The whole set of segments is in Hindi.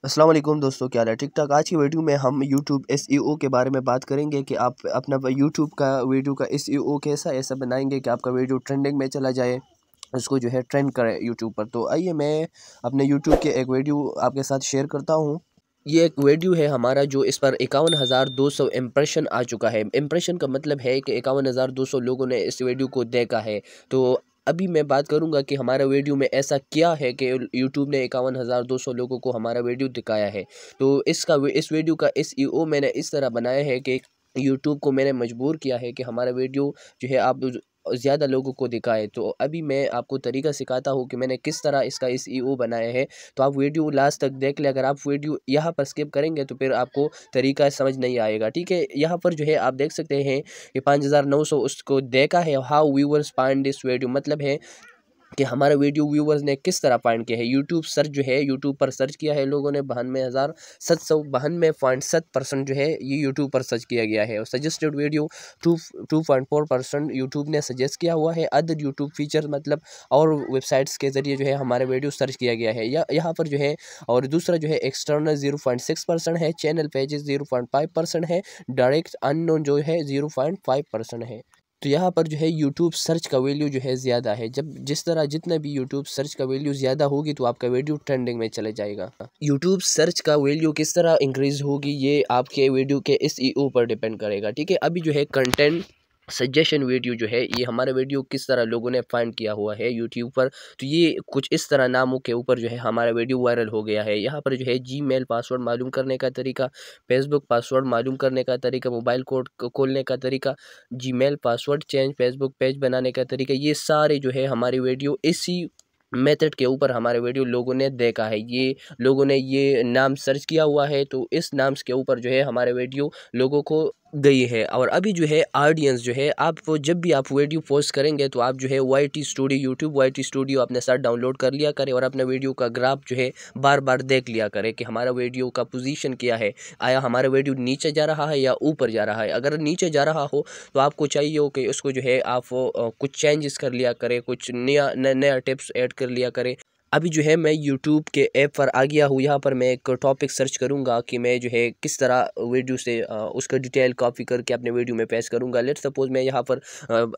अस्सलाम वालेकुम दोस्तों, क्या हाल है? ठीक ठाक। आज की वीडियो में हम यूट्यूब एसईओ के बारे में बात करेंगे कि आप अपना यूट्यूब का वीडियो का एसईओ कैसा ऐसा बनाएंगे कि आपका वीडियो ट्रेंडिंग में चला जाए, उसको जो है ट्रेंड करे यूट्यूब पर। तो आइए मैं अपने यूट्यूब के एक वीडियो आपके साथ शेयर करता हूँ। ये एक वीडियो है हमारा जो इस पर 51,200 इम्प्रेशन आ चुका है। इम्प्रेशन का मतलब है कि 51,200 लोगों ने इस वीडियो को देखा है। तो अभी मैं बात करूंगा कि हमारा वीडियो में ऐसा क्या है कि यूट्यूब ने 51,200 लोगों को हमारा वीडियो दिखाया है। तो इस वीडियो का एसईओ मैंने इस तरह बनाया है कि यूट्यूब को मैंने मजबूर किया है कि हमारा वीडियो जो है आप ज़्यादा लोगों को दिखाए। तो अभी मैं आपको तरीका सिखाता हूँ कि मैंने किस तरह इसका एसईओ बनाया है। तो आप वीडियो लास्ट तक देख लें। अगर आप वीडियो यहाँ पर स्किप करेंगे तो फिर आपको तरीका समझ नहीं आएगा, ठीक है। यहाँ पर जो है आप देख सकते हैं कि 5,900 उसको देखा है। How viewers find this video मतलब है कि हमारा वीडियो व्यूवर्स ने किस तरह फाइंड किया है। यूट्यूब सर्च जो है, यूट्यूब पर सर्च किया है लोगों ने 92,792.7% जो है ये यूट्यूब पर सर्च किया गया है। और सजेस्टेड वीडियो 2.4% यूट्यूब ने सजेस्ट किया हुआ है। अदर यूट्यूब फीचर मतलब और वेबसाइट्स के ज़रिए जो है हमारे वीडियो सर्च किया गया है या यहाँ पर जो है। और दूसरा जो है एक्सटर्नल 0.6% है, चैनल पेजेस 0.5% है, डायरेक्ट अननोन जो है 0.5% है। तो यहाँ पर जो है यूट्यूब सर्च का वैल्यू जो है ज़्यादा है। जब जिस तरह जितना भी यूट्यूब सर्च का वैल्यू ज़्यादा होगी तो आपका वीडियो ट्रेंडिंग में चले जाएगा। यूट्यूब सर्च का वैल्यू किस तरह इंक्रीज़ होगी ये आपके वीडियो के एसईओ पर डिपेंड करेगा, ठीक है। अभी जो है कंटेंट सजेशन वीडियो जो है ये हमारा वीडियो किस तरह लोगों ने फाइंड किया हुआ है यूट्यूब पर। तो ये कुछ इस तरह नामों के ऊपर जो है हमारा वीडियो वायरल हो गया है। यहाँ पर जो है जीमेल पासवर्ड मालूम करने का तरीका, फेसबुक पासवर्ड मालूम करने का तरीका, मोबाइल कोड खोलने का तरीका, Gmail password change, Facebook page बनाने का तरीका, ये सारे जो है हमारी वीडियो इसी मेथड के ऊपर हमारे वीडियो लोगों ने देखा है। ये लोगों ने ये नाम सर्च किया हुआ है तो इस नाम के ऊपर जो है हमारे वीडियो लोगों को गई है। और अभी जो है ऑडियंस जो है, आप जब भी आप वीडियो पोस्ट करेंगे तो आप जो है YT studio, YouTube YT studio अपने साथ डाउनलोड कर लिया करें और अपने वीडियो का ग्राफ जो है बार बार देख लिया करें कि हमारा वीडियो का पोजीशन क्या है। आया हमारा वीडियो नीचे जा रहा है या ऊपर जा रहा है। अगर नीचे जा रहा हो तो आपको चाहिए हो कि उसको जो है आप कुछ चेंजेस कर लिया करें, कुछ नया टिप्स ऐड कर लिया करें। अभी जो है मैं यूट्यूब के ऐप पर आ गया हूँ। यहाँ पर मैं एक टॉपिक सर्च करूँगा कि मैं जो है किस तरह वीडियो से उसका डिटेल कॉपी करके अपने वीडियो में पेश करूँगा। लेट्स सपोज मैं यहाँ पर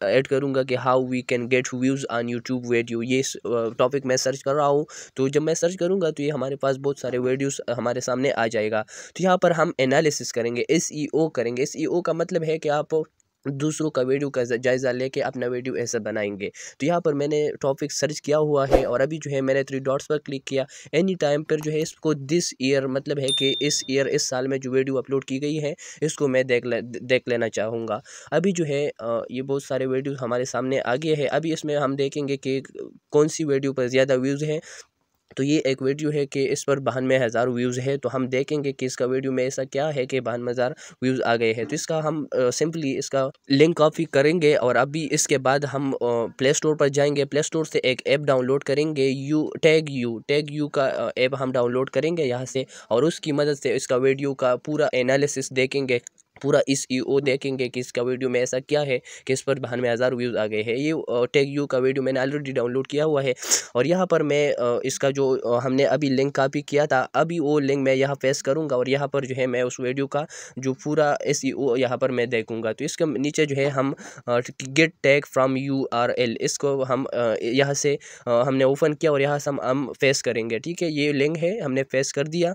ऐड करूँगा कि how we can get views on YouTube video. ये टॉपिक मैं सर्च कर रहा हूँ। तो जब मैं सर्च करूँगा तो ये हमारे पास बहुत सारे वीडियोस हमारे सामने आ जाएगा। तो यहाँ पर हम एनालिसिस करेंगे, एसईओ करेंगे। एसईओ का मतलब है कि आप दूसरों का वीडियो का जायज़ा लेके अपना वीडियो ऐसा बनाएंगे। तो यहाँ पर मैंने टॉपिक सर्च किया हुआ है और अभी जो है मैंने 3 डॉट्स पर क्लिक किया। एनी टाइम पर जो है इसको दिस ईयर मतलब है कि इस ईयर इस साल में जो वीडियो अपलोड की गई है इसको मैं देख लेना चाहूँगा। अभी जो है ये बहुत सारे वीडियो हमारे सामने आ गए हैं। अभी इसमें हम देखेंगे कि कौन सी वीडियो पर ज़्यादा व्यूज़ हैं। तो ये एक वीडियो है कि इस पर 92,000 व्यूज़ है। तो हम देखेंगे कि इसका वीडियो में ऐसा क्या है कि 92,000 व्यूज़ आ गए हैं। तो इसका हम सिंपली इसका लिंक कॉपी करेंगे और अभी इसके बाद हम प्ले स्टोर पर जाएंगे। प्ले स्टोर से एक ऐप डाउनलोड करेंगे, टैग यू का ऐप हम डाउनलोड करेंगे यहाँ से और उसकी मदद से इसका वीडियो का पूरा एनालिसिस देखेंगे, पूरा एसईओ देखेंगे कि इसका वीडियो में ऐसा क्या है कि इस पर 92,000 व्यूज़ आ गए हैं। ये टैग यू का वीडियो मैंने ऑलरेडी डाउनलोड किया हुआ है और यहाँ पर मैं इसका जो हमने अभी लिंक कॉपी किया था अभी वो लिंक मैं यहाँ पेस्ट करूँगा और यहाँ पर जो है मैं उस वीडियो का जो पूरा एसईओ यहाँ पर मैं देखूँगा। तो इसके नीचे जो है हम गेट टैग फ्रॉम URL इसको हम यहाँ से हमने ओपन किया और यहाँ से हम पेस्ट करेंगे, ठीक है। ये लिंक है, हमने पेस्ट कर दिया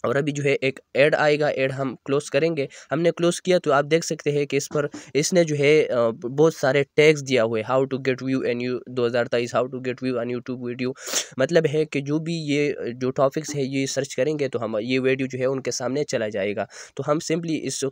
और अभी जो है एक ऐड आएगा, ऐड हम क्लोज करेंगे। हमने क्लोज किया तो आप देख सकते हैं कि इस पर इसने जो है बहुत सारे टैग्स दिया हुआ है। How to get view in you 2023, how to get view on YouTube video. मतलब है कि जो भी ये जो टॉपिक्स है ये सर्च करेंगे तो हम ये वीडियो जो है उनके सामने चला जाएगा। तो हम सिंपली इस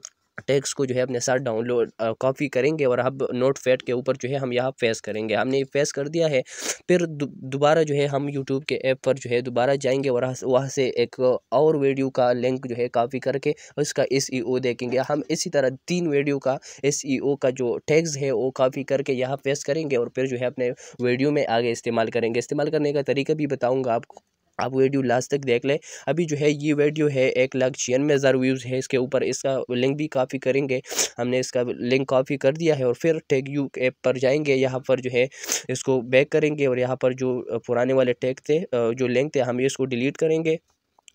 टैग्स को जो है अपने साथ डाउनलोड कॉपी करेंगे और अब नोट पैड के ऊपर जो है हम यहाँ पेस्ट करेंगे। हमने पेस्ट कर दिया है। फिर दोबारा जो है हम यूट्यूब के ऐप पर जो है दोबारा जाएंगे और वहाँ से एक और वीडियो का लिंक जो है कॉपी करके उसका एसईओ देखेंगे। हम इसी तरह 3 वीडियो का एसईओ का जो टैग्स है वो कॉपी करके यहाँ पेस्ट करेंगे और फिर जो है अपने वीडियो में आगे इस्तेमाल करेंगे। इस्तेमाल करने का तरीका भी बताऊँगा आपको, आप वीडियो लास्ट तक देख लें। अभी जो है ये वीडियो है 1,96,000 व्यूज़ है इसके ऊपर, इसका लिंक भी कॉपी करेंगे। हमने इसका लिंक कॉपी कर दिया है और फिर टैग यू ऐप पर जाएंगे, यहाँ पर जो है इसको बैक करेंगे और यहाँ पर जो पुराने वाले टैग थे जो लिंक थे हम इसको डिलीट करेंगे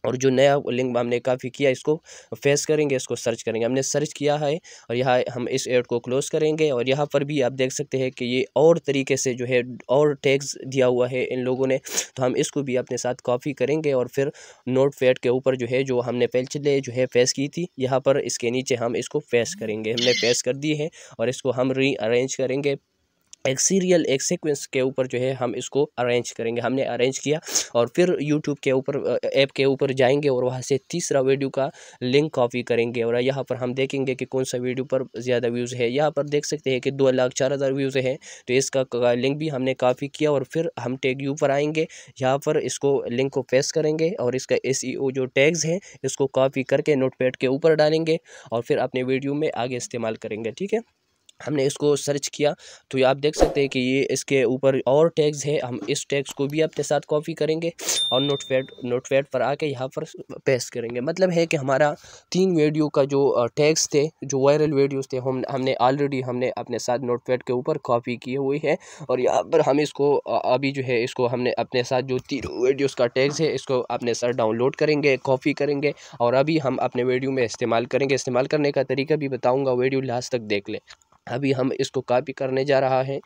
और जो नया लिंक हमने कॉपी किया इसको फेस करेंगे, इसको सर्च करेंगे। हमने सर्च किया है और यहाँ हम इस ऐड को क्लोज़ करेंगे। और यहाँ पर भी आप देख सकते हैं कि ये और तरीके से जो है और टैग्स दिया हुआ है इन लोगों ने, तो हम इसको भी अपने साथ कॉपी करेंगे और फिर नोटपैड के ऊपर जो है जो हमने पहले जो है फेस की थी, यहाँ पर इसके नीचे हम इसको फेस करेंगे। हमने फेस कर दी है और इसको हम रीअरेंज करेंगे, एक सीरियल एक सीक्वेंस के ऊपर जो है हम इसको अरेंज करेंगे। हमने अरेंज किया और फिर यूट्यूब के ऊपर ऐप के ऊपर जाएंगे और वहाँ से तीसरा वीडियो का लिंक कॉपी करेंगे और यहाँ पर हम देखेंगे कि कौन सा वीडियो पर ज़्यादा व्यूज़ है। यहाँ पर देख सकते हैं कि 2,04,000 व्यूज़ है, तो इसका लिंक भी हमने कॉपी किया और फिर हम टैग यू पर आएंगे, यहाँ पर इसको लिंक को पेस्ट करेंगे और इसका SEO जो टैग्स हैं इसको कॉपी करके नोटपैड के ऊपर डालेंगे और फिर अपने वीडियो में आगे इस्तेमाल करेंगे। ठीक है, हमने इसको सर्च किया तो ये आप देख सकते हैं कि ये इसके ऊपर और टैग्स है, हम इस टैग्स को भी अपने साथ कॉपी करेंगे और नोटपैड पर आके यहाँ पर पेस्ट करेंगे। मतलब है कि हमारा 3 वीडियो का जो टैग्स थे, जो वायरल वीडियोस थे, हमने ऑलरेडी अपने साथ नोटपैड के ऊपर कॉपी किए हुए हैं और यहाँ पर हम इसको अभी जो है इसको हमने अपने साथ जो 3 वीडियोज़ का टैग्स है इसको अपने साथ डाउनलोड करेंगे, कॉपी करेंगे और अभी हम अपने वीडियो में इस्तेमाल करेंगे। इस्तेमाल करने का तरीका भी बताऊँगा, वीडियो लास्ट तक देख लें। अभी हम इसको कॉपी करने जा रहा है।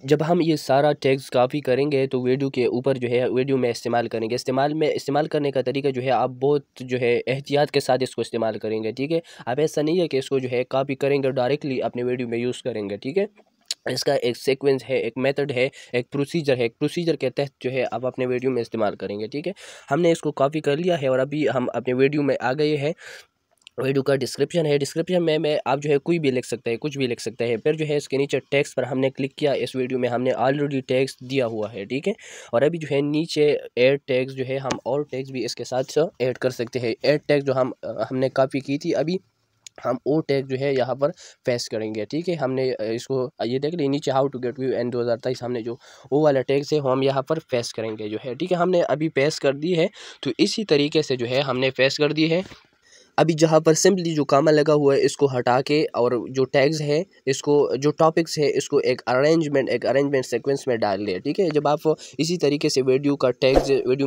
जब हम ये सारा टैग्स कॉपी करेंगे तो वीडियो के ऊपर जो है वीडियो में इस्तेमाल करेंगे। इस्तेमाल करने का तरीका जो है आप बहुत जो है एहतियात के साथ इसको इस्तेमाल करेंगे। ठीक है, अब ऐसा नहीं है कि इसको जो है कॉपी करेंगे और डायरेक्टली अपने वीडियो में यूज़ करेंगे। ठीक है, इसका एक सीक्वेंस है, एक मेथड है, एक प्रोसीजर है, एक प्रोसीजर के तहत जो है आप अपने वीडियो में इस्तेमाल करेंगे। ठीक है, हमने इसको कॉपी कर लिया है और अभी हम अपने वीडियो में आ गए हैं। वीडियो का डिस्क्रिप्शन है, डिस्क्रिप्शन में आप जो है कोई भी लिख सकते हैं, कुछ भी लिख सकते हैं। फिर जो है इसके नीचे टेक्स्ट पर हमने क्लिक किया, इस वीडियो में हमने ऑलरेडी टेक्स्ट दिया हुआ है। ठीक है, और अभी जो है नीचे ऐड टैग्स जो है हम और टैग्स भी इसके साथ ऐड कर सकते हैं। ऐड टैग जो हमने कॉपी की थी, अभी हम वो टैग जो है यहाँ पर पेस्ट करेंगे। ठीक है, हमने इसको ये देख लीजिए नीचे how to get view and 2023 हमने जो वो वाला टैग से हम यहाँ पर पेस्ट करेंगे जो है। ठीक है, हमने अभी पेस्ट कर दी है, तो इसी तरीके से जो है हमने पेस्ट कर दी है। अभी जहाँ पर सिंपली जो कामा लगा हुआ है इसको हटा के और जो टैग्स है इसको, जो टॉपिक्स है इसको एक अरेंजमेंट सीक्वेंस में डाल लें। ठीक है, जब आप इसी तरीके से वीडियो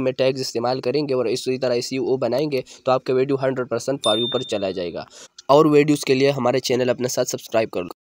में टैग्स इस्तेमाल करेंगे और इसी तरह SEO बनाएंगे तो आपका वीडियो 100% फॉर यू पर चला जाएगा। और वीडियोज़ के लिए हमारे चैनल अपने साथ सब्सक्राइब कर लो।